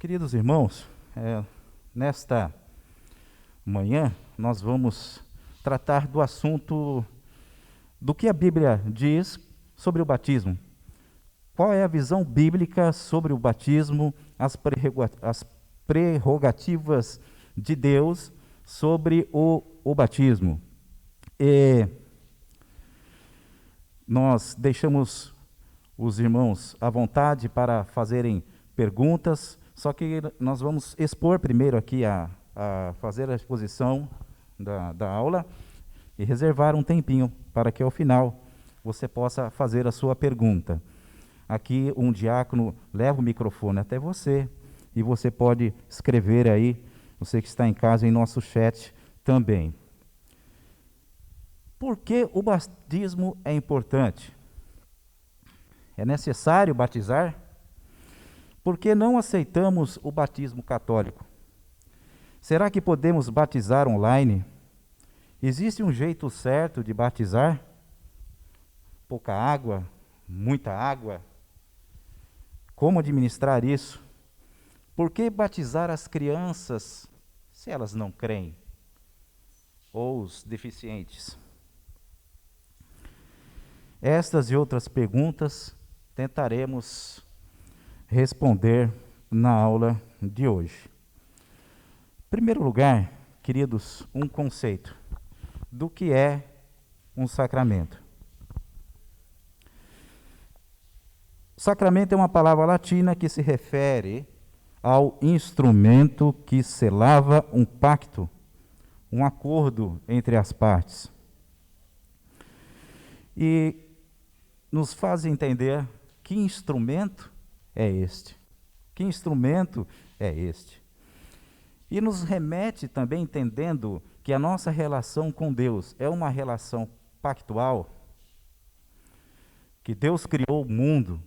Queridos irmãos, nesta manhã nós vamos tratar do assunto do que a Bíblia diz sobre o batismo. Qual é a visão bíblica sobre o batismo, as prerrogativas de Deus sobre o batismo. E nós deixamos os irmãos à vontade para fazerem perguntas, só que nós vamos expor primeiro aqui a fazer a exposição da aula e reservar um tempinho para que ao final você possa fazer a sua pergunta. Aqui um diácono leva o microfone até você e você pode escrever aí, você que está em casa, em nosso chat também. Por que o batismo é importante? É necessário batizar? Por que não aceitamos o batismo católico? Será que podemos batizar online? Existe um jeito certo de batizar? Pouca água? Muita água? Como administrar isso? Por que batizar as crianças se elas não creem? Ou os deficientes? Estas e outras perguntas tentaremos responder na aula de hoje. Em primeiro lugar, queridos, um conceito do que é um sacramento. Sacramento é uma palavra latina que se refere ao instrumento que selava um pacto, um acordo entre as partes. E nos faz entender que instrumento é este. Que instrumento é este? E nos remete também entendendo que a nossa relação com Deus é uma relação pactual, que Deus criou o mundo,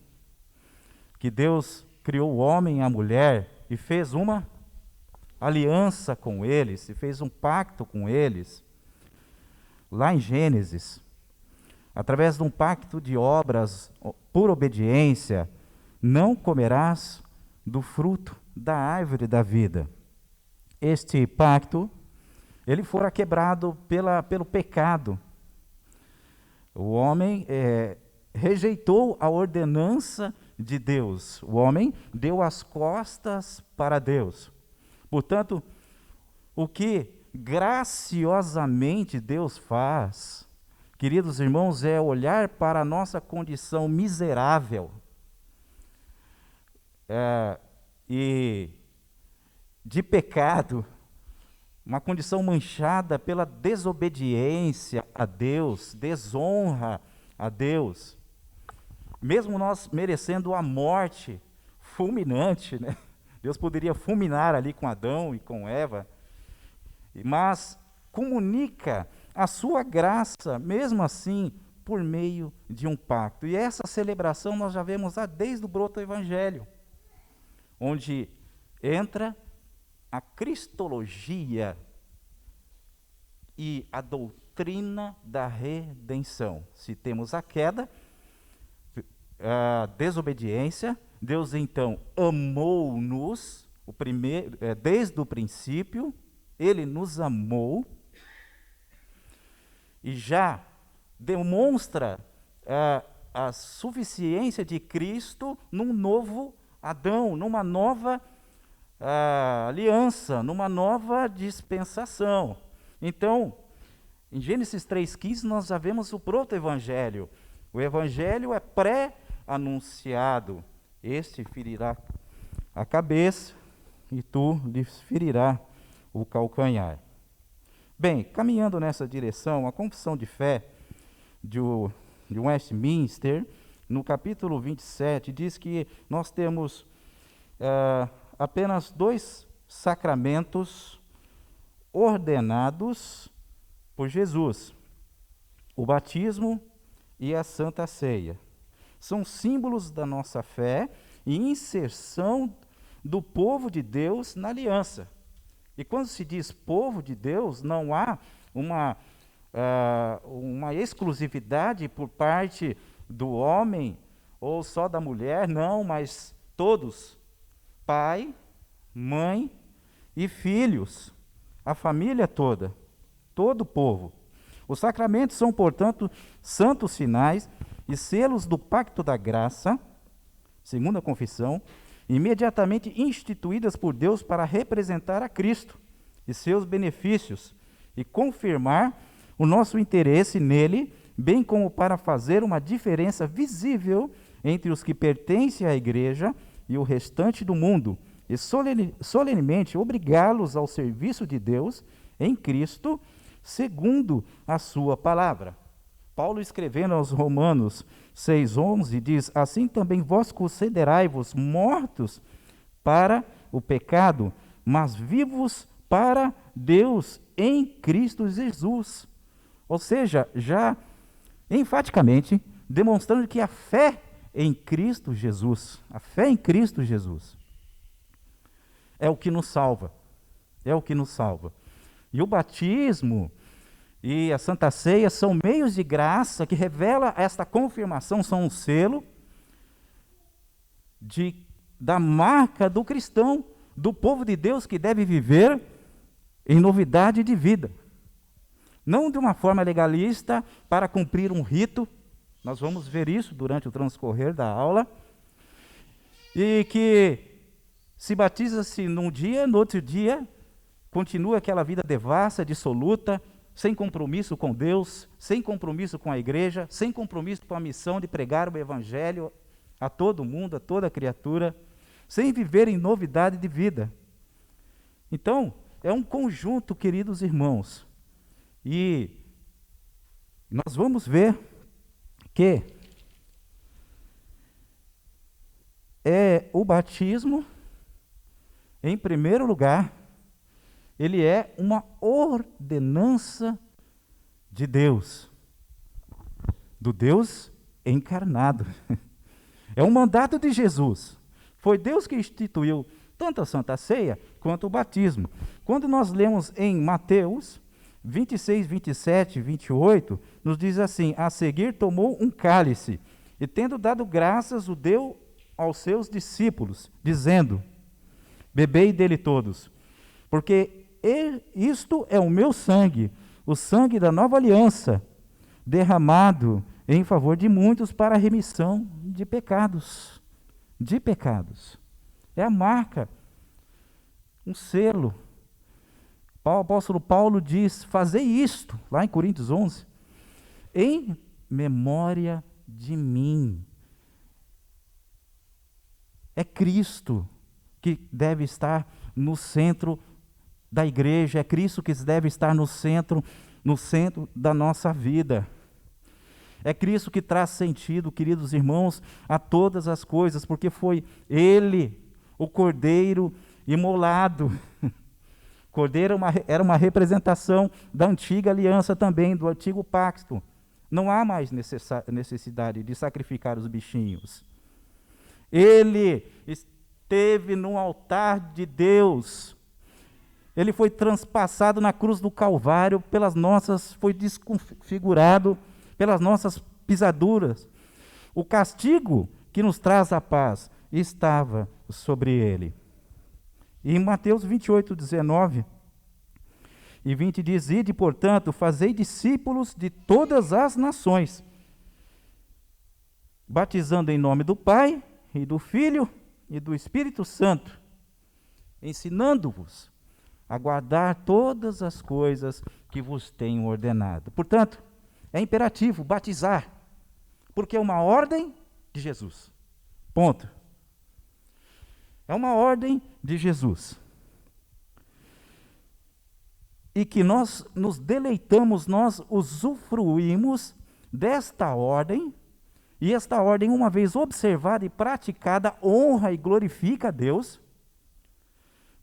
que Deus criou o homem e a mulher e fez uma aliança com eles, e fez um pacto com eles, lá em Gênesis, através de um pacto de obras, por obediência, não comerás do fruto da árvore da vida. Este pacto, ele fora quebrado pelo pecado. O homem rejeitou a ordenança de Deus. O homem deu as costas para Deus. Portanto, o que graciosamente Deus faz, queridos irmãos, é olhar para a nossa condição miserável e de pecado, uma condição manchada pela desobediência a Deus, desonra a Deus. Mesmo nós merecendo a morte fulminante, né? Deus poderia fulminar ali com Adão e com Eva, mas comunica a sua graça, mesmo assim, por meio de um pacto. E essa celebração nós já vemos lá desde o broto do Evangelho, onde entra a cristologia e a doutrina da redenção. Se temos a queda, a desobediência, Deus então amou-nos, desde o princípio, Ele nos amou, e já demonstra a suficiência de Cristo num novo Adão, numa nova aliança, numa nova dispensação. Então, em Gênesis 3,15 nós já vemos o proto-evangelho. O evangelho é pré-anunciado. Este ferirá a cabeça e tu lhe ferirá o calcanhar. Bem, caminhando nessa direção, a confissão de fé de Westminster, no capítulo 27, diz que nós temos apenas 2 sacramentos ordenados por Jesus: o batismo e a Santa Ceia. São símbolos da nossa fé e inserção do povo de Deus na aliança. E quando se diz povo de Deus, não há uma exclusividade por parte do homem ou só da mulher, não, mas todos, pai, mãe e filhos, a família toda, todo o povo. Os sacramentos são, portanto, santos sinais e selos do pacto da graça, segundo a confissão, imediatamente instituídas por Deus para representar a Cristo e seus benefícios e confirmar o nosso interesse nele, bem como para fazer uma diferença visível entre os que pertencem à igreja e o restante do mundo, e solenemente obrigá-los ao serviço de Deus em Cristo, segundo a sua palavra. Paulo, escrevendo aos Romanos 6,11, diz: assim também vós considerai-vos mortos para o pecado, mas vivos para Deus em Cristo Jesus. Ou seja, já enfaticamente demonstrando que a fé em Cristo Jesus, a fé em Cristo Jesus, é o que nos salva, é o que nos salva. E o batismo e a Santa Ceia são meios de graça que revela esta confirmação, são um selo da marca do cristão, do povo de Deus que deve viver em novidade de vida. Não de uma forma legalista para cumprir um rito, nós vamos ver isso durante o transcorrer da aula, e que se batiza-se num dia, no outro dia, continua aquela vida devassa, dissoluta, sem compromisso com Deus, sem compromisso com a igreja, sem compromisso com a missão de pregar o evangelho a todo mundo, a toda criatura, sem viver em novidade de vida. Então, é um conjunto, queridos irmãos, e nós vamos ver que o batismo, em primeiro lugar, ele é uma ordenança de Deus, do Deus encarnado. É um mandato de Jesus. Foi Deus que instituiu tanto a Santa Ceia quanto o batismo. Quando nós lemos em Mateus 26, 27 e 28, nos diz assim: a seguir tomou um cálice, e tendo dado graças, o deu aos seus discípulos, dizendo: bebei dele todos, porque isto é o meu sangue, o sangue da nova aliança, derramado em favor de muitos para a remissão de pecados. De pecados. É a marca, um selo. O apóstolo Paulo diz: fazei isto, lá em Coríntios 11, em memória de mim. É Cristo que deve estar no centro da igreja, é Cristo que deve estar no centro da nossa vida. É Cristo que traz sentido, queridos irmãos, a todas as coisas, porque foi Ele, o Cordeiro imolado. Cordeiro era uma representação da antiga aliança também, do antigo pacto. Não há mais necessidade de sacrificar os bichinhos. Ele esteve no altar de Deus. Ele foi transpassado na cruz do Calvário foi desconfigurado pelas nossas pisaduras. O castigo que nos traz a paz estava sobre ele. E em Mateus 28, 19 e 20 diz: ide, portanto, fazei discípulos de todas as nações, batizando em nome do Pai, e do Filho, e do Espírito Santo, ensinando-vos a guardar todas as coisas que vos tenho ordenado. Portanto, é imperativo batizar, porque é uma ordem de Jesus. Ponto. É uma ordem de Jesus. E que nós nos deleitamos, nós usufruímos desta ordem, e esta ordem, uma vez observada e praticada, honra e glorifica a Deus,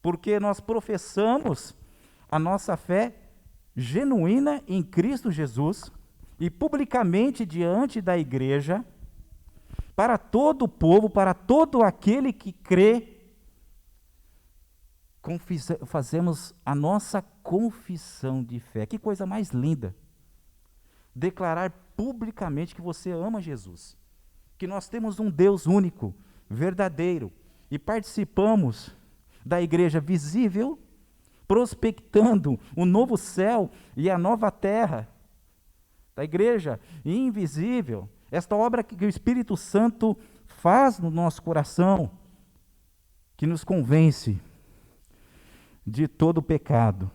porque nós professamos a nossa fé genuína em Cristo Jesus, e publicamente diante da igreja, para todo o povo, para todo aquele que crê, fazemos a nossa confissão de fé. Que coisa mais linda! Declarar publicamente que você ama Jesus, que nós temos um Deus único, verdadeiro, e participamos da igreja visível, prospectando o novo céu e a nova terra, da igreja invisível, esta obra que o Espírito Santo faz no nosso coração, que nos convence de todo o pecado.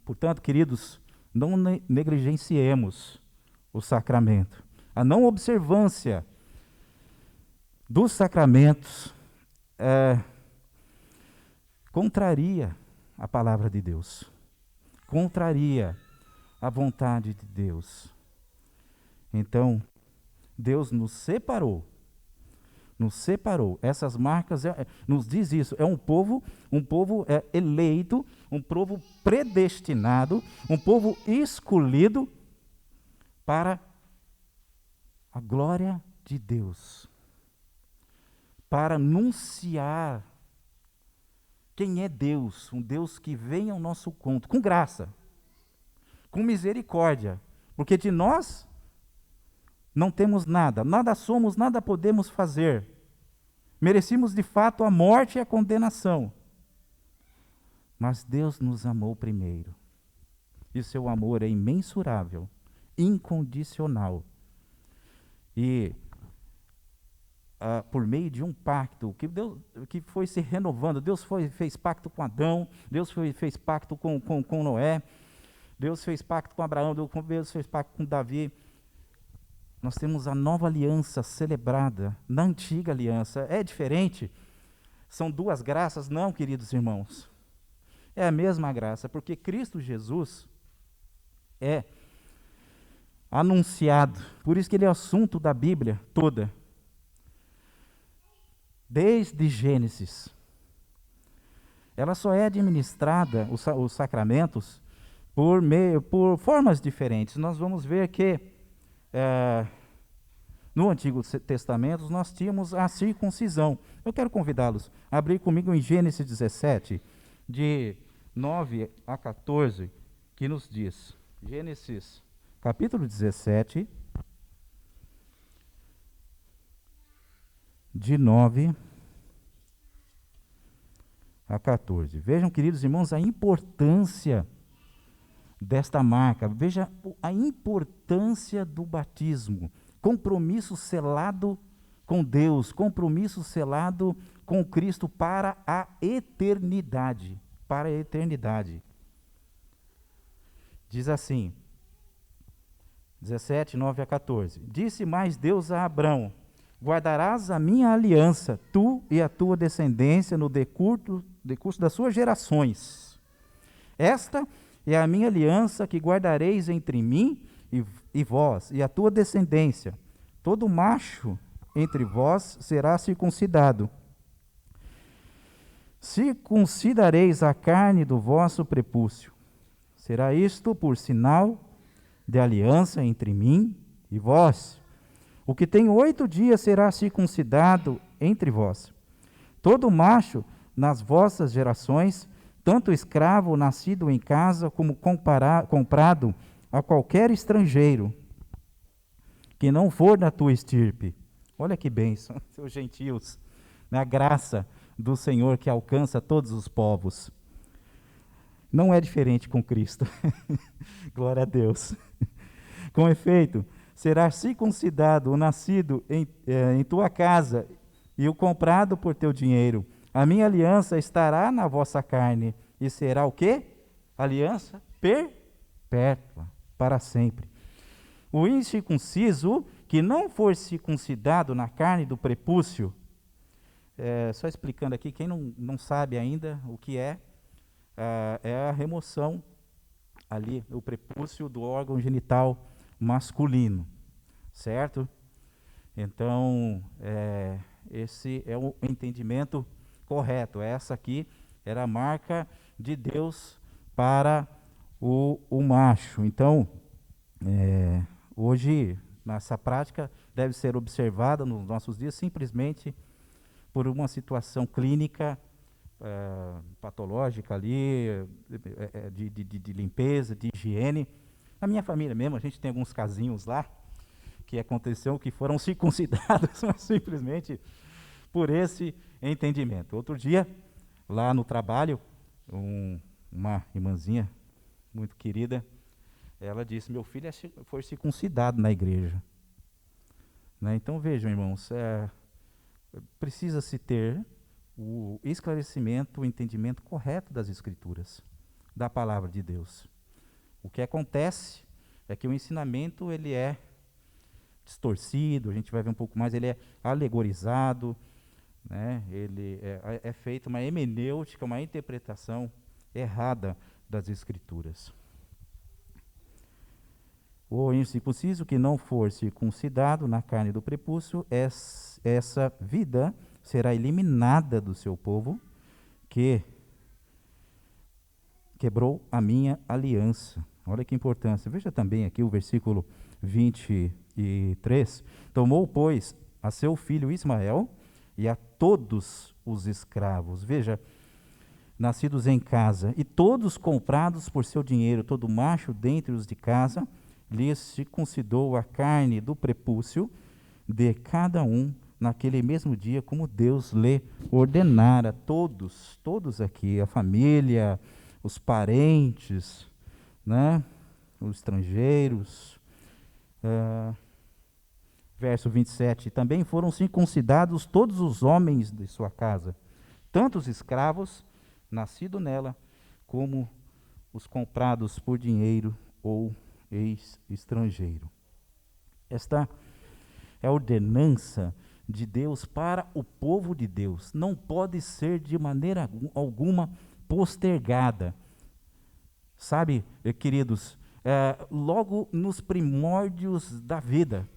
Portanto, queridos, não negligenciemos o sacramento. A não observância dos sacramentos contraria a palavra de Deus, contraria a vontade de Deus. Então, Deus nos separou. Essas marcas nos diz isso. É um povo eleito, um povo predestinado, um povo escolhido para a glória de Deus, para anunciar quem é Deus, um Deus que vem ao nosso encontro, com graça, com misericórdia, porque de nós não temos nada, nada somos, nada podemos fazer. Merecíamos de fato a morte e a condenação. Mas Deus nos amou primeiro. E seu amor é imensurável, incondicional. E por meio de um pacto que foi se renovando, Deus fez pacto com Adão, Deus fez pacto com Noé, Deus fez pacto com Abraão, Deus fez pacto com Davi. Nós temos a nova aliança celebrada na antiga aliança. É diferente? São duas graças? Não, queridos irmãos. É a mesma graça, porque Cristo Jesus é anunciado. Por isso que ele é o assunto da Bíblia toda. Desde Gênesis. Ela só é administrada, os sacramentos, por formas diferentes. Nós vamos ver que no Antigo Testamento nós tínhamos a circuncisão. Eu quero convidá-los a abrir comigo em Gênesis 17, de 9 a 14, que nos diz, Gênesis capítulo 17, de 9 a 14. Vejam, queridos irmãos, a importância desta marca. Veja a importância do batismo. Compromisso selado com Deus, compromisso selado com Cristo para a eternidade. Para a eternidade. Diz assim, 17, 9 a 14. Disse mais Deus a Abrão: guardarás a minha aliança, tu e a tua descendência, no decurso das suas gerações. Esta é a minha aliança que guardareis entre mim e vós, e a tua descendência. Todo macho entre vós será circuncidado. Circuncidareis a carne do vosso prepúcio. Será isto por sinal de aliança entre mim e vós. O que tem 8 dias será circuncidado entre vós. Todo macho nas vossas gerações, tanto escravo nascido em casa, como comprado a qualquer estrangeiro, que não for da tua estirpe. Olha que bênção, seus gentios, na graça do Senhor que alcança todos os povos. Não é diferente com Cristo. Glória a Deus. Com efeito, será circuncidado o nascido em tua casa e o comprado por teu dinheiro. A minha aliança estará na vossa carne e será o quê? Aliança perpétua, para sempre. O incircunciso que não for circuncidado na carne do prepúcio, só explicando aqui, quem não sabe ainda o que é a remoção ali, o prepúcio do órgão genital masculino, certo? Então, esse é o entendimento correto. Essa aqui era a marca de Deus para o macho. Então, hoje, essa prática deve ser observada nos nossos dias simplesmente por uma situação clínica, patológica ali, de limpeza, de higiene. Na minha família mesmo, a gente tem alguns casinhos lá que aconteceu, que foram circuncidados simplesmente por esse entendimento. Outro dia, Lá no trabalho, uma irmãzinha muito querida, ela disse, meu filho foi circuncidado na igreja. Né? Então vejam, irmãos, precisa-se ter o esclarecimento, o entendimento correto das Escrituras, da palavra de Deus. O que acontece é que o ensinamento ele é distorcido, a gente vai ver um pouco mais, ele é alegorizado, né? Ele é feita uma hemenêutica, uma interpretação errada das Escrituras. O incircunciso que não for circuncidado na carne do prepúcio, essa vida será eliminada do seu povo, que quebrou a minha aliança. Olha que importância. Veja também aqui o versículo 23. Tomou, pois, a seu filho Ismael e a todos os escravos. Veja, nascidos em casa, e todos comprados por seu dinheiro, todo macho dentre os de casa, lhes circuncidou a carne do prepúcio de cada um naquele mesmo dia, como Deus lhe ordenara. Todos aqui, a família, os parentes, né? Os estrangeiros. Verso 27, também foram circuncidados todos os homens de sua casa, tanto os escravos, nascidos nela, como os comprados por dinheiro ou ex-estrangeiro. Esta é a ordenança de Deus para o povo de Deus. Não pode ser de maneira alguma postergada. Sabe, queridos, logo nos primórdios da vida,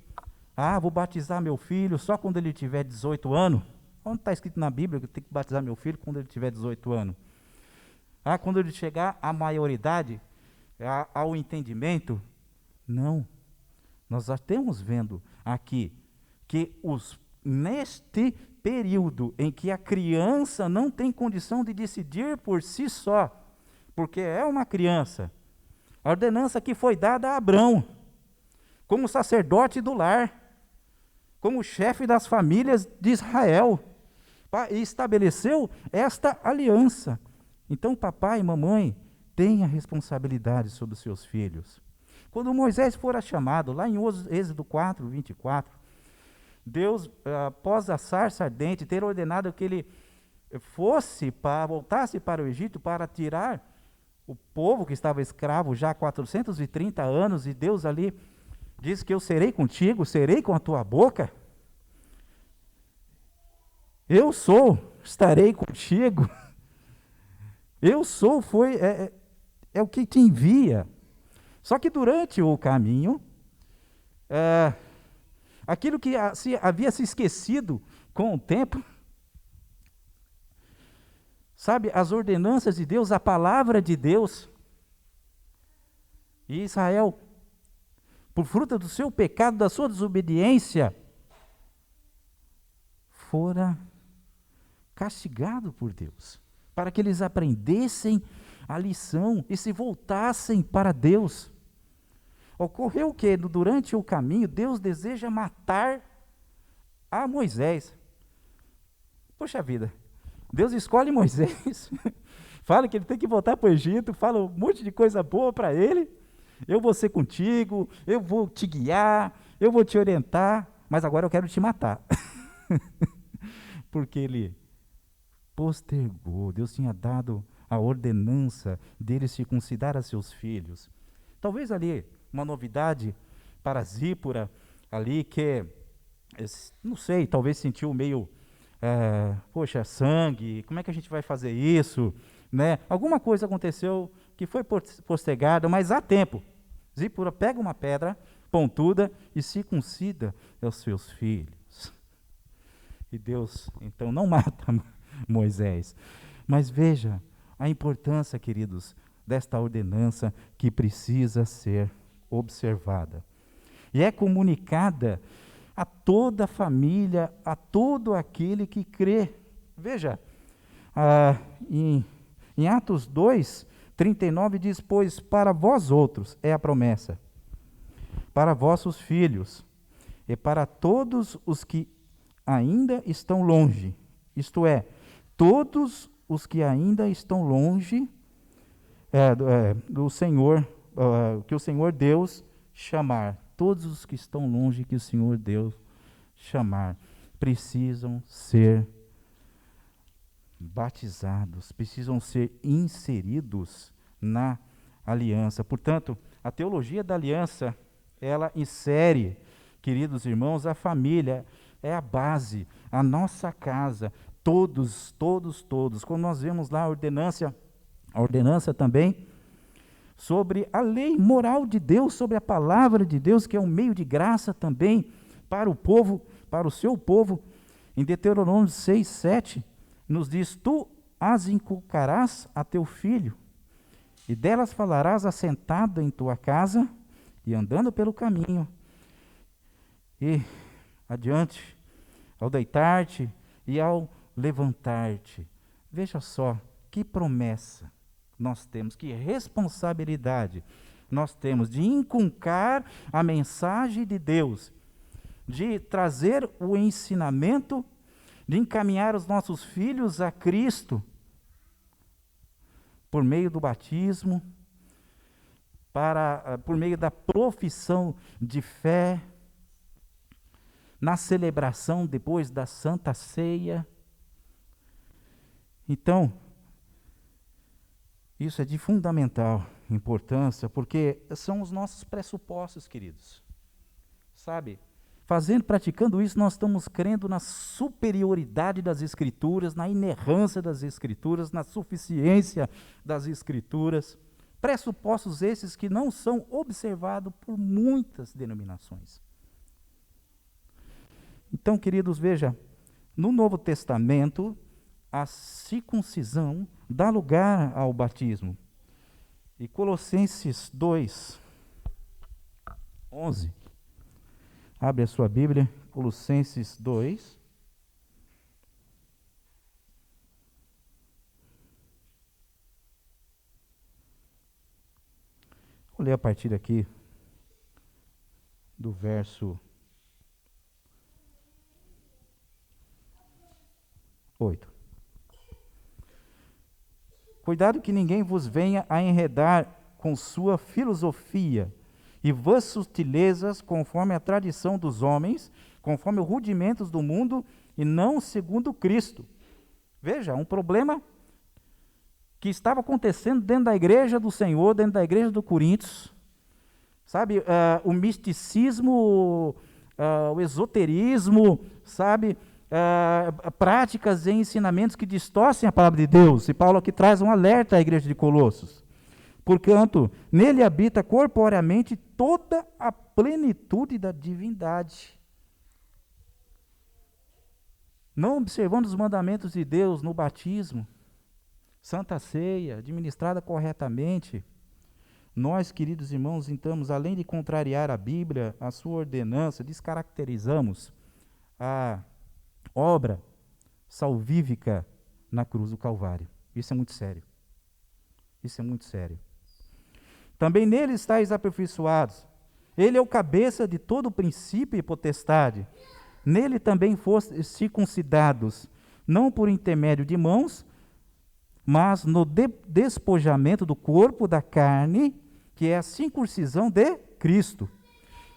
vou batizar meu filho só quando ele tiver 18 anos. Onde está escrito na Bíblia que eu tenho que batizar meu filho quando ele tiver 18 anos? Quando ele chegar à maioridade, ao entendimento? Não. Nós já estamos vendo aqui que neste período em que a criança não tem condição de decidir por si só, porque é uma criança, a ordenança que foi dada a Abrão, como sacerdote do lar, como chefe das famílias de Israel, e estabeleceu esta aliança. Então, papai e mamãe têm a responsabilidade sobre os seus filhos. Quando Moisés fora chamado, lá em Êxodo 4, 24, Deus, após a sarça ardente, ter ordenado que ele voltasse para o Egito para tirar o povo que estava escravo já há 430 anos, e Deus ali diz que eu serei contigo, serei com a tua boca. Eu sou, estarei contigo. Eu sou, é o que te envia. Só que durante o caminho, aquilo que havia se esquecido com o tempo, sabe, as ordenanças de Deus, a palavra de Deus, e Israel, por fruto do seu pecado, da sua desobediência, fora castigado por Deus, para que eles aprendessem a lição e se voltassem para Deus. Ocorreu que durante o caminho, Deus deseja matar a Moisés. Poxa vida, Deus escolhe Moisés, fala que ele tem que voltar para o Egito, fala um monte de coisa boa para ele. Eu vou ser contigo, eu vou te guiar, eu vou te orientar, mas agora eu quero te matar. Porque ele postergou. Deus tinha dado a ordenança dele circuncidar a seus filhos. Talvez ali uma novidade para Zípora, ali que, não sei, talvez sentiu meio, poxa, sangue, como é que a gente vai fazer isso? Né? Alguma coisa aconteceu que foi postergada, mas há tempo. Zípora pega uma pedra pontuda e circuncida os seus filhos. E Deus, então, não mata Moisés. Mas veja a importância, queridos, desta ordenança que precisa ser observada. E é comunicada a toda a família, a todo aquele que crê. Veja, em Atos 2, 39 diz, pois para vós outros é a promessa, para vossos filhos, e para todos os que ainda estão longe, isto é, todos os que ainda estão longe do Senhor, que o Senhor Deus chamar. Todos os que estão longe que o Senhor Deus chamar precisam ser batizados, precisam ser inseridos na aliança. Portanto, a teologia da aliança, ela insere, queridos irmãos, a família, é a base, a nossa casa, todos. Quando nós vemos lá a ordenança também, sobre a lei moral de Deus, sobre a palavra de Deus, que é um meio de graça também para o povo, para o seu povo. Em Deuteronômio 6, 7, nos diz: tu as inculcarás a teu filho, e delas falarás assentado em tua casa, e andando pelo caminho, e adiante, ao deitar-te e ao levantar-te. Veja só, que promessa nós temos, que responsabilidade nós temos de inculcar a mensagem de Deus, de trazer o ensinamento, de encaminhar os nossos filhos a Cristo, por meio do batismo, por meio da profissão de fé, na celebração depois da Santa Ceia. Então, isso é de fundamental importância, porque são os nossos pressupostos, queridos. Sabe? Praticando isso, nós estamos crendo na superioridade das Escrituras, na inerrância das Escrituras, na suficiência das Escrituras. Pressupostos esses que não são observados por muitas denominações. Então, queridos, veja, no Novo Testamento, a circuncisão dá lugar ao batismo. E Colossenses 2, 11. Abre a sua Bíblia, Colossenses 2. Vou ler a partir aqui do verso 8. Cuidado que ninguém vos venha a enredar com sua filosofia e vãs sutilezas, conforme a tradição dos homens, conforme os rudimentos do mundo, e não segundo Cristo. Veja, um problema que estava acontecendo dentro da igreja do Senhor, dentro da igreja do Coríntios. Sabe, o misticismo, o esoterismo, sabe, práticas e ensinamentos que distorcem a palavra de Deus. E Paulo aqui traz um alerta à igreja de Colossos. Porquanto, nele habita corporeamente toda a plenitude da divindade. Não observando os mandamentos de Deus no batismo, Santa Ceia, administrada corretamente, nós, queridos irmãos, então, além de contrariar a Bíblia, a sua ordenança, descaracterizamos a obra salvífica na cruz do Calvário. Isso é muito sério. Isso é muito sério. Também nele estáis aperfeiçoados. Ele é o cabeça de todo o princípio e potestade. Nele também fostes circuncidados, não por intermédio de mãos, mas no despojamento do corpo da carne, que é a circuncisão de Cristo,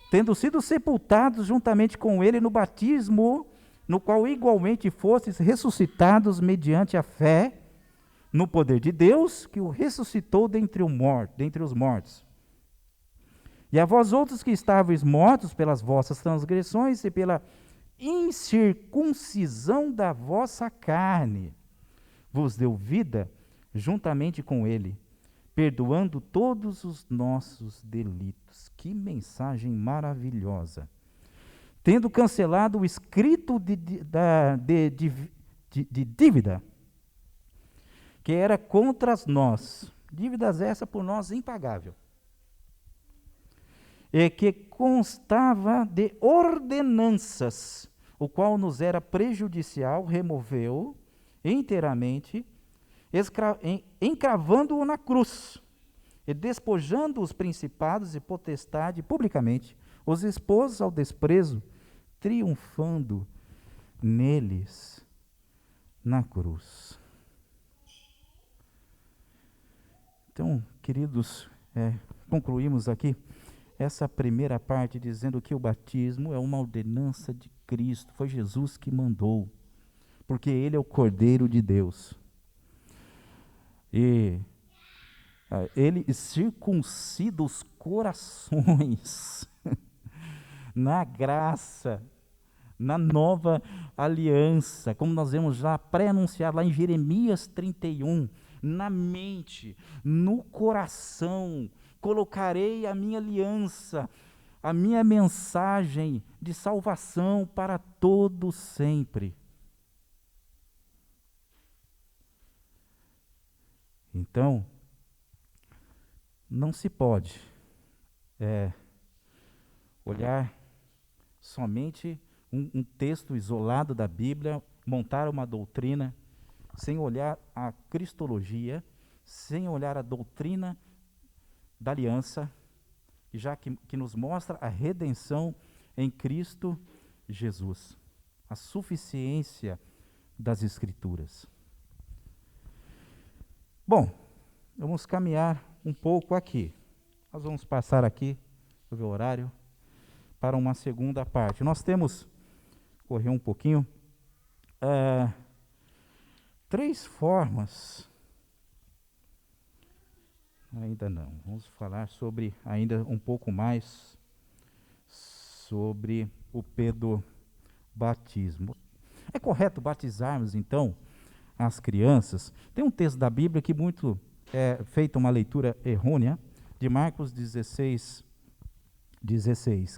tendo sido sepultados juntamente com ele no batismo, no qual igualmente fostes ressuscitados mediante a fé no poder de Deus, que o ressuscitou dentre os mortos. E a vós outros que estáveis mortos pelas vossas transgressões e pela incircuncisão da vossa carne, vos deu vida juntamente com ele, perdoando todos os nossos delitos. Que mensagem maravilhosa! Tendo cancelado o escrito de dívida, que era contra nós, dívidas essa por nós impagável, e que constava de ordenanças, o qual nos era prejudicial, removeu inteiramente, encravando-o na cruz, e despojando os principados e potestade publicamente, os expôs ao desprezo, triunfando neles na cruz. Então, queridos, concluímos aqui essa primeira parte dizendo que o batismo é uma ordenança de Cristo, foi Jesus que mandou, porque Ele é o Cordeiro de Deus. E Ele circuncida os corações na graça, na nova aliança, como nós vemos já pré-anunciado lá em Jeremias 31, na mente, no coração, colocarei a minha aliança, a minha mensagem de salvação para todos sempre. Então, não se pode olhar somente um texto isolado da Bíblia, montar uma doutrina, sem olhar a cristologia, sem olhar a doutrina da aliança, já que nos mostra a redenção em Cristo Jesus, a suficiência das Escrituras. Bom, vamos caminhar um pouco aqui. Nós vamos passar aqui, vou ver o horário, para uma segunda parte. Nós temos, correr um pouquinho, 3 formas. Ainda não. Vamos falar sobre, ainda um pouco mais, sobre o pedobatismo. É correto batizarmos, então, as crianças? Tem um texto da Bíblia que muito é feita uma leitura errônea, de Marcos 16.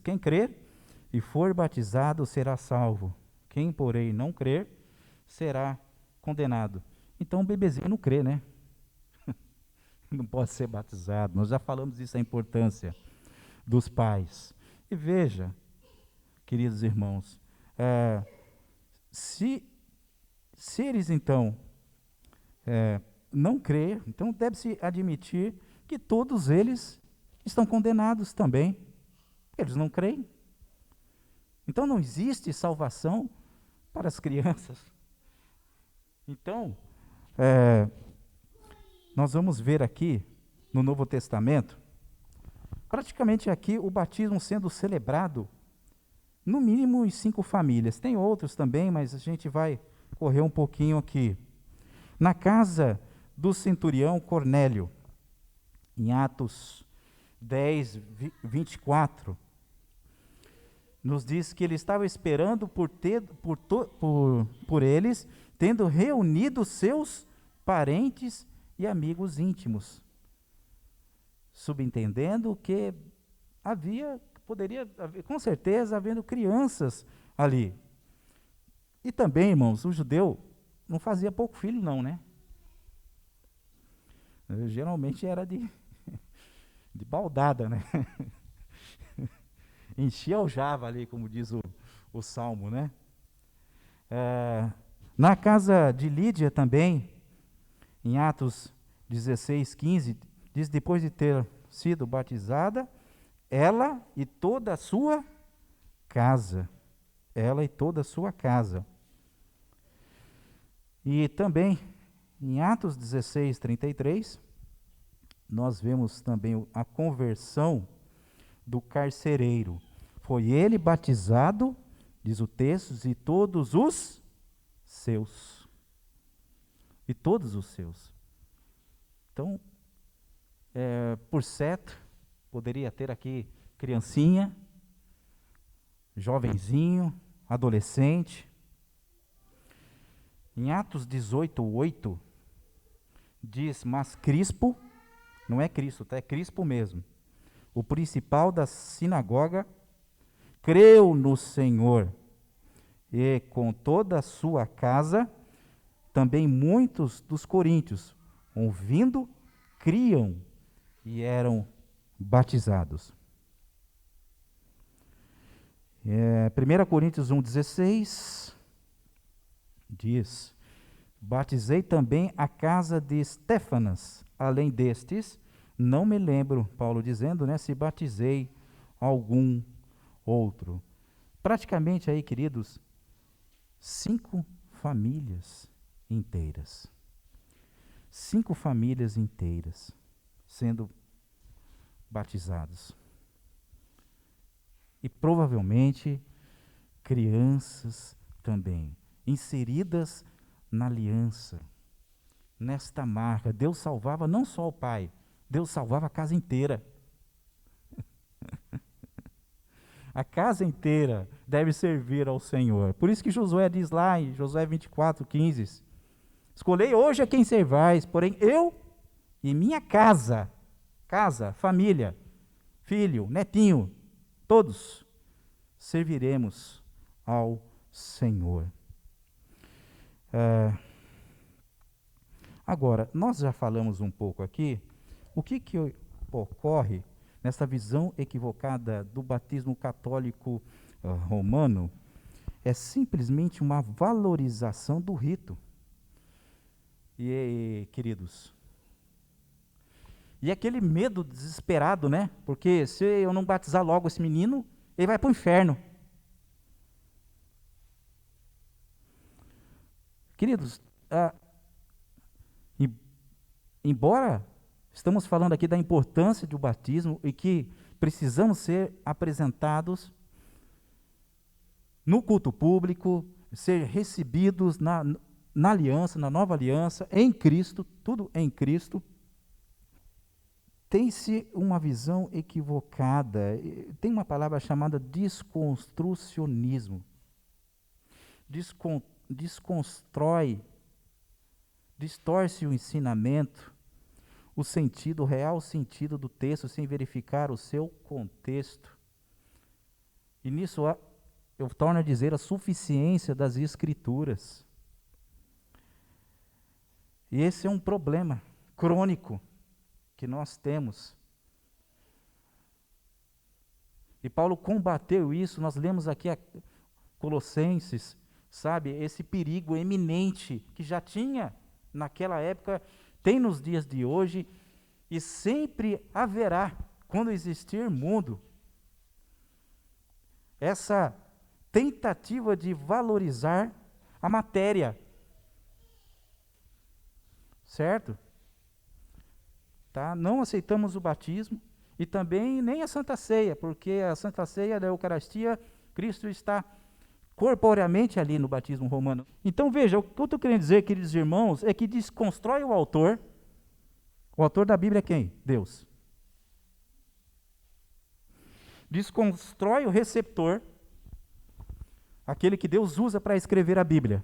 Quem crer e for batizado será salvo. Quem, porém, não crer, será condenado. Então o bebezinho não crê, né? Não pode ser batizado. Nós já falamos disso, a importância dos pais. E veja, queridos irmãos, se eles então não crer, então deve-se admitir que todos eles estão condenados também. Eles não creem. Então não existe salvação para as crianças. Então, nós vamos ver aqui no Novo Testamento, praticamente aqui o batismo sendo celebrado no mínimo em 5 famílias. Tem outros também, mas a gente vai correr um pouquinho aqui. Na casa do centurião Cornélio, em Atos 10, 24, nos diz que ele estava esperando por eles, tendo reunido seus parentes e amigos íntimos, subentendendo que poderia haver, com certeza, havendo crianças ali. E também, irmãos, o judeu não fazia pouco filho não, né? Geralmente era de baldada, né? Enchia o java ali, como diz o Salmo, né? Na casa de Lídia também, em Atos 16, 15, diz, depois de ter sido batizada, ela e toda a sua casa. Ela e toda a sua casa. E também, em Atos 16, 33, nós vemos também a conversão do carcereiro. Foi ele batizado, diz o texto, e todos os seus. E todos os seus. Então, por certo, poderia ter aqui criancinha, jovenzinho, adolescente. Em Atos 18, 8, diz, mas Crispo, não é Cristo, é Crispo mesmo, o principal da sinagoga, creu no Senhor, e com toda a sua casa, também muitos dos coríntios, ouvindo, criam e eram batizados. 1 Coríntios 1,16 diz, batizei também a casa de Estéfanas, além destes, não me lembro, Paulo dizendo, né, se batizei algum outro. Praticamente aí, queridos, 5 famílias inteiras. 5 famílias inteiras. sendo batizados. E provavelmente crianças também, inseridas na aliança, nesta marca. Deus salvava não só o pai, Deus salvava a casa inteira. A casa inteira deve servir ao Senhor. Por isso que Josué diz lá em Josué 24:15, escolhei hoje a quem servais, porém eu e minha casa, família, filho, netinho, todos serviremos ao Senhor. Agora, nós já falamos um pouco aqui, o que ocorre nessa visão equivocada do batismo católico romano é simplesmente uma valorização do rito. E, queridos, e aquele medo desesperado, né? Porque se eu não batizar logo esse menino, ele vai para o inferno. Queridos, embora estamos falando aqui da importância do batismo e que precisamos ser apresentados no culto público, ser recebidos na aliança, na nova aliança, em Cristo, tudo em Cristo, tem-se uma visão equivocada. Tem uma palavra chamada desconstrucionismo. Desconstrói, distorce o ensinamento, o sentido, o real sentido do texto, sem verificar o seu contexto. E nisso eu torno a dizer a suficiência das Escrituras. E esse é um problema crônico que nós temos. E Paulo combateu isso, nós lemos aqui a Colossenses, sabe, esse perigo eminente que já tinha naquela época, tem nos dias de hoje e sempre haverá, quando existir mundo, essa tentativa de valorizar a matéria. Certo? Tá? Não aceitamos o batismo e também nem a Santa Ceia, porque a Santa Ceia da Eucaristia, Cristo está corporeamente ali no batismo romano. Então veja, o que eu estou querendo dizer, queridos irmãos, é que desconstrói o autor. O autor da Bíblia é quem? Deus. Desconstrói o receptor, aquele que Deus usa para escrever a Bíblia.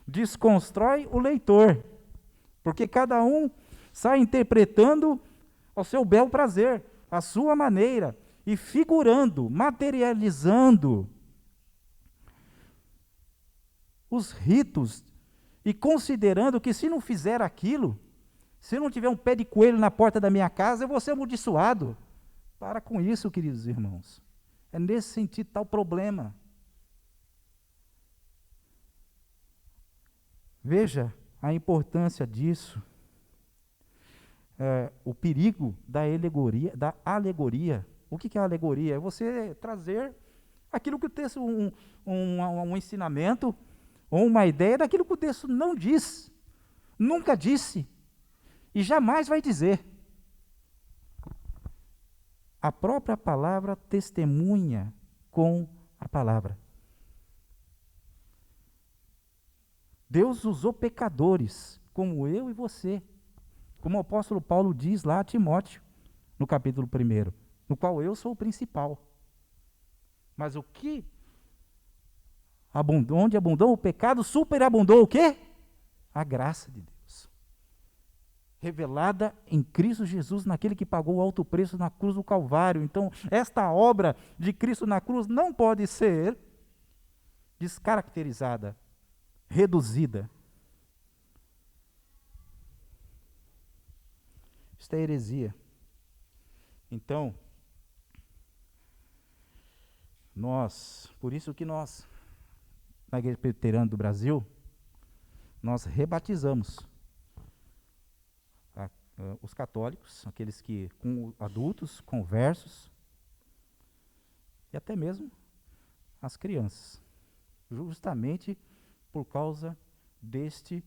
Desconstrói o leitor, porque cada um sai interpretando ao seu bel prazer, à sua maneira, e figurando, materializando os ritos, e considerando que se não fizer aquilo, se não tiver um pé de coelho na porta da minha casa, eu vou ser amaldiçoado. Para com isso, queridos irmãos. É nesse sentido está o problema. Veja a importância disso. O perigo da alegoria. O que é a alegoria? É você trazer aquilo que o texto, um ensinamento, ou uma ideia daquilo que o texto não diz, nunca disse, e jamais vai dizer. A própria palavra testemunha com a palavra. Deus usou pecadores, como eu e você, como o apóstolo Paulo diz lá a Timóteo, no capítulo 1, no qual eu sou o principal. Mas o que onde abundou o pecado, superabundou o quê? A graça de Deus. Revelada em Cristo Jesus, naquele que pagou o alto preço na cruz do Calvário. Então, esta obra de Cristo na cruz não pode ser descaracterizada, reduzida. Isto é heresia. Então, por isso que nós, na Igreja Presbiteriana do Brasil, nós rebatizamos os católicos, aqueles que, com adultos, conversos, e até mesmo as crianças, justamente por causa deste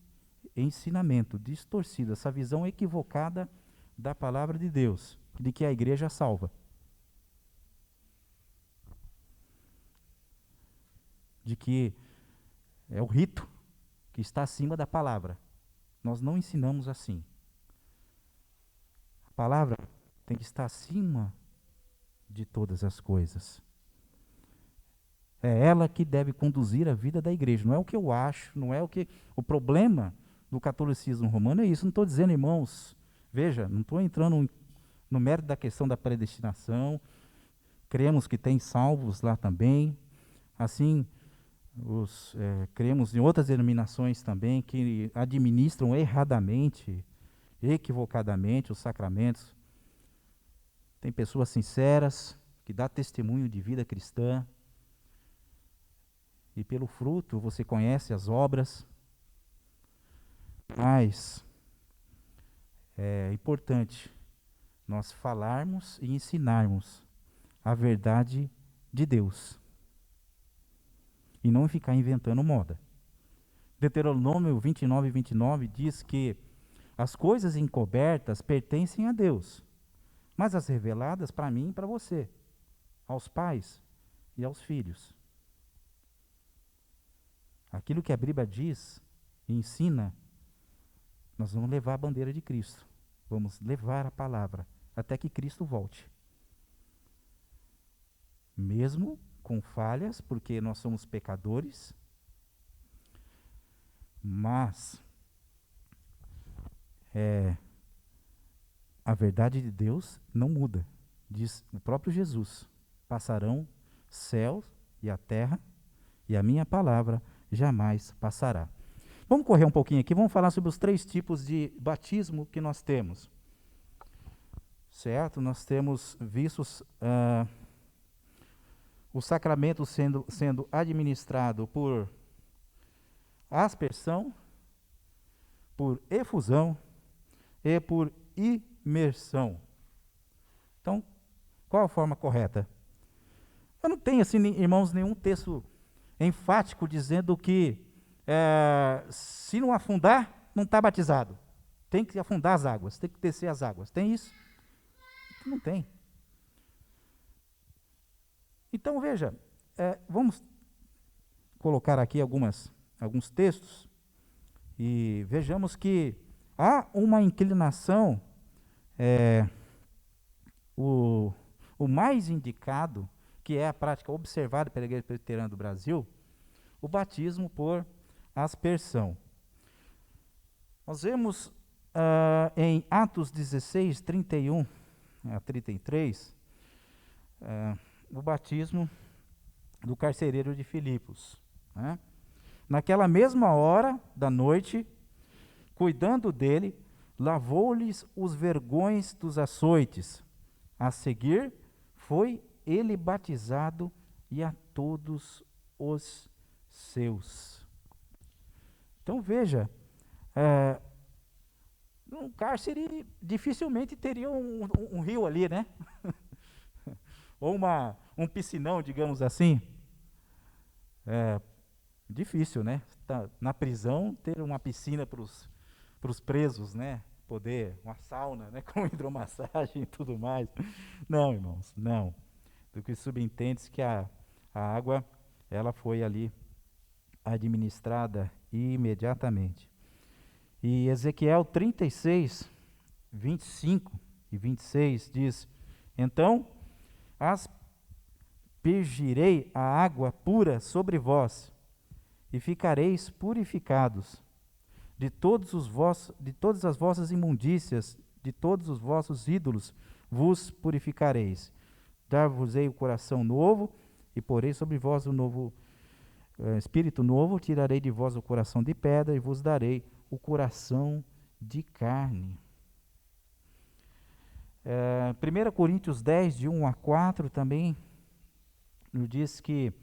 ensinamento distorcido, essa visão equivocada da palavra de Deus, de que a igreja salva. De que é o rito que está acima da palavra. Nós não ensinamos assim. A palavra tem que estar acima de todas as coisas. É ela que deve conduzir a vida da igreja. Não é o que eu acho, não é o que... O problema do catolicismo romano é isso. Não estou dizendo, irmãos, veja, não estou entrando no mérito da questão da predestinação. Cremos que tem salvos lá também. Assim, cremos em outras denominações também que administram erradamente, equivocadamente os sacramentos. Tem pessoas sinceras que dão testemunho de vida cristã. E pelo fruto você conhece as obras. Mas é importante nós falarmos e ensinarmos a verdade de Deus. E não ficar inventando moda. Deuteronômio 29:29 diz que as coisas encobertas pertencem a Deus, mas as reveladas para mim e para você, aos pais e aos filhos. Aquilo que a Bíblia diz e ensina, nós vamos levar a bandeira de Cristo. Vamos levar a palavra até que Cristo volte. Mesmo com falhas, porque nós somos pecadores, mas a verdade de Deus não muda. Diz o próprio Jesus: passarão céus e a terra, e a minha palavra jamais passará. Vamos correr um pouquinho aqui, vamos falar sobre os 3 tipos de batismo que nós temos. Certo? Nós temos vistos o sacramento sendo administrado por aspersão, por efusão e por imersão. Então, qual a forma correta? Eu não tenho, assim, irmãos, nenhum texto enfático dizendo que se não afundar, não está batizado. Tem que afundar as águas, tem que descer as águas. Tem isso? Não tem. Então, veja, vamos colocar aqui alguns textos e vejamos que há uma inclinação, o mais indicado, que é a prática observada pela Igreja Presbiteriana do Brasil, o batismo por aspersão. Nós vemos em Atos 16, 31 a 33, o batismo do carcereiro de Filipos. Né? Naquela mesma hora da noite, cuidando dele, lavou-lhes os vergões dos açoites. A seguir, foi ele batizado e a todos os seus. Então veja, um cárcere dificilmente teria um rio ali, né? Ou um piscinão, digamos assim. Difícil, né? Tá na prisão ter uma piscina para os presos, né? Poder, uma sauna, né? Com hidromassagem e tudo mais. Não, irmãos, não. Do que subentende-se que a água, ela foi ali administrada imediatamente. E Ezequiel 36, 25 e 26 diz: então aspergirei a água pura sobre vós, e ficareis purificados de todas as vossas imundícias, de todos os vossos ídolos vos purificareis. Dar-vos-ei o coração novo, e porei sobre vós o novo espírito novo, tirarei de vós o coração de pedra, e vos darei o coração de carne. 1 Coríntios 10, de 1 a 4, também nos diz que,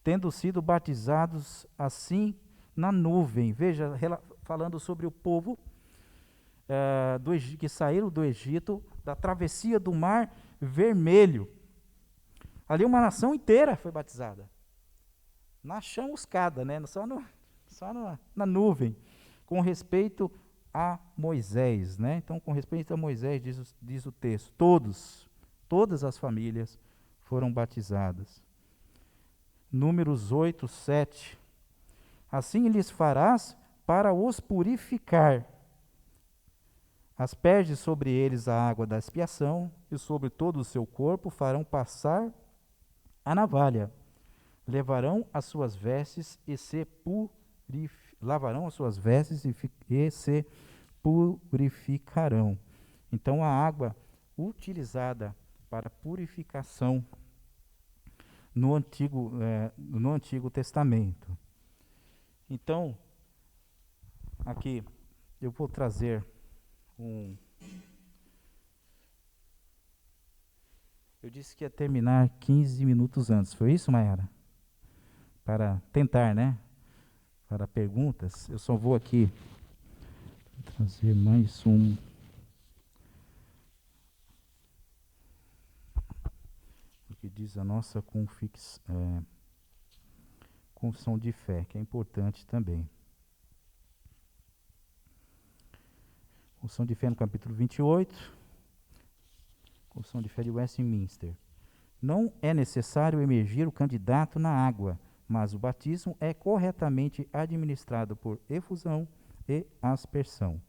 tendo sido batizados assim na nuvem, veja, falando sobre o povo que saíram do Egito, da travessia do Mar Vermelho. Ali uma nação inteira foi batizada. Na chamuscada, né? Só na nuvem. Com respeito a Moisés, né? Então, com respeito a Moisés, diz o texto, todas as famílias foram batizadas. Números 8, 7. Assim lhes farás para os purificar. Asperge sobre eles a água da expiação, e sobre todo o seu corpo farão passar a navalha. Levarão as suas vestes e se lavarão as suas vestes e se purificarão. Então a água utilizada para purificação no Antigo Testamento. Então, aqui eu vou trazer eu disse que ia terminar 15 minutos antes, foi isso, Mayara? Para tentar, né? Para perguntas, eu só vou aqui trazer mais o que diz a nossa confissão de fé, que é importante também. Confissão de fé no capítulo 28, Confissão de fé de Westminster. Não é necessário emergir o candidato na água, mas o batismo é corretamente administrado por efusão e aspersão.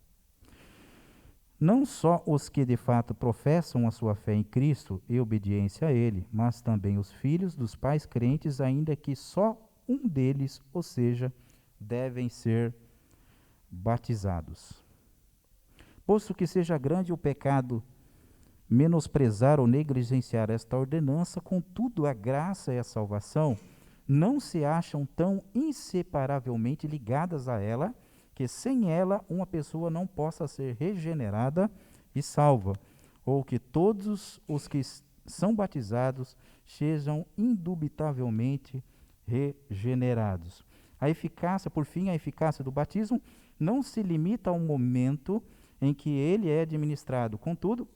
Não só os que de fato professam a sua fé em Cristo e obediência a Ele, mas também os filhos dos pais crentes, ainda que só um deles, ou seja, devem ser batizados. Posto que seja grande o pecado menosprezar ou negligenciar esta ordenança, contudo a graça e a salvação não se acham tão inseparavelmente ligadas a ela, que sem ela uma pessoa não possa ser regenerada e salva, ou que todos os que são batizados sejam indubitavelmente regenerados. A eficácia, por fim, a eficácia do batismo não se limita ao momento em que ele é administrado. Contudo,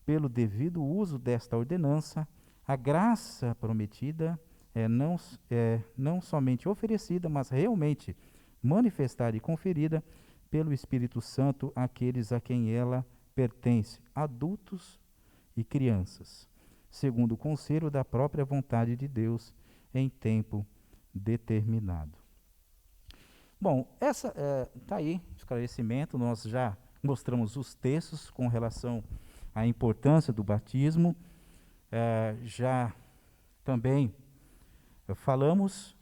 pelo devido uso desta ordenança, a graça prometida é não somente oferecida, mas realmente manifestada e conferida pelo Espírito Santo àqueles a quem ela pertence, adultos e crianças, segundo o conselho da própria vontade de Deus em tempo determinado. Bom, essa está aí, esclarecimento, nós já mostramos os textos com relação à importância do batismo, já também falamos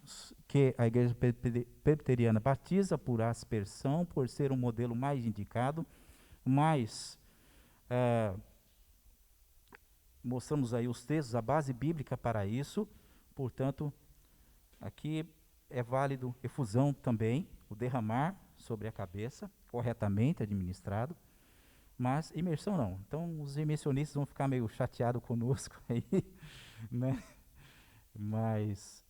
que a Igreja Presbiteriana batiza por aspersão, por ser um modelo mais indicado, mas mostramos aí os textos, a base bíblica para isso, portanto, aqui é válido efusão também, o derramar sobre a cabeça, corretamente administrado, mas imersão não. Então os imersionistas vão ficar meio chateados conosco aí, né? Mas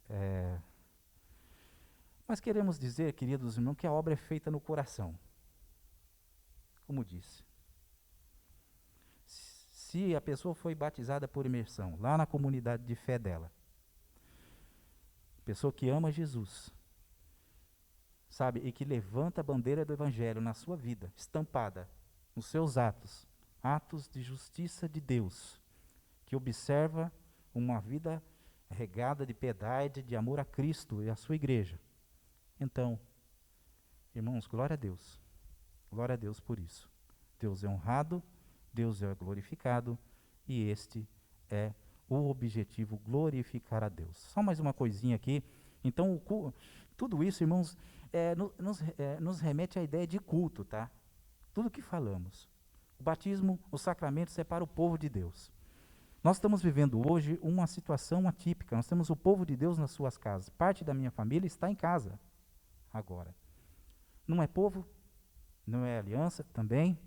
queremos dizer, queridos irmãos, que a obra é feita no coração. Como disse. Se a pessoa foi batizada por imersão, lá na comunidade de fé dela, pessoa que ama Jesus, sabe, e que levanta a bandeira do Evangelho na sua vida, estampada nos seus atos de justiça de Deus, que observa uma vida regada de piedade, de amor a Cristo e a sua igreja. Então, irmãos, glória a Deus por isso. Deus é honrado, Deus é glorificado, e este é o objetivo, glorificar a Deus. Só mais uma coisinha aqui. Então, tudo isso, irmãos, nos remete à ideia de culto, tá? Tudo que falamos. O batismo, o sacramento separa o povo de Deus. Nós estamos vivendo hoje uma situação atípica. Nós temos o povo de Deus nas suas casas. Parte da minha família está em casa agora. Não é povo, não é aliança também.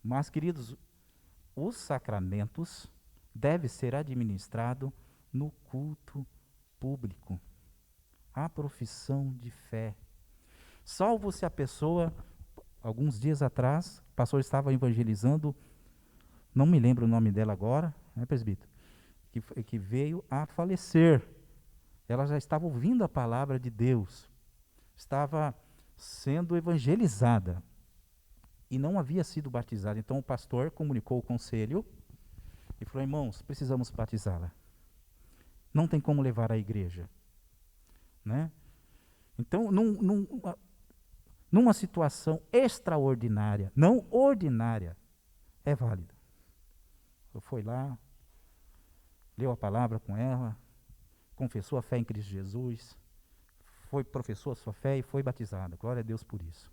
Mas, queridos, os sacramentos devem ser administrados no culto público. A profissão de fé. Salvo se a pessoa, alguns dias atrás, o pastor estava evangelizando, não me lembro o nome dela agora, né, presbítero? Que veio a falecer. Ela já estava ouvindo a palavra de Deus. Estava, sendo evangelizada e não havia sido batizada. Então o pastor comunicou ao conselho e falou: irmãos, precisamos batizá-la. Não tem como levar à igreja. Né? Então, numa situação extraordinária, não ordinária, é válida. Eu fui lá, leu a palavra com ela, confessou a fé em Cristo Jesus, professou a sua fé e foi batizada. Glória a Deus por isso.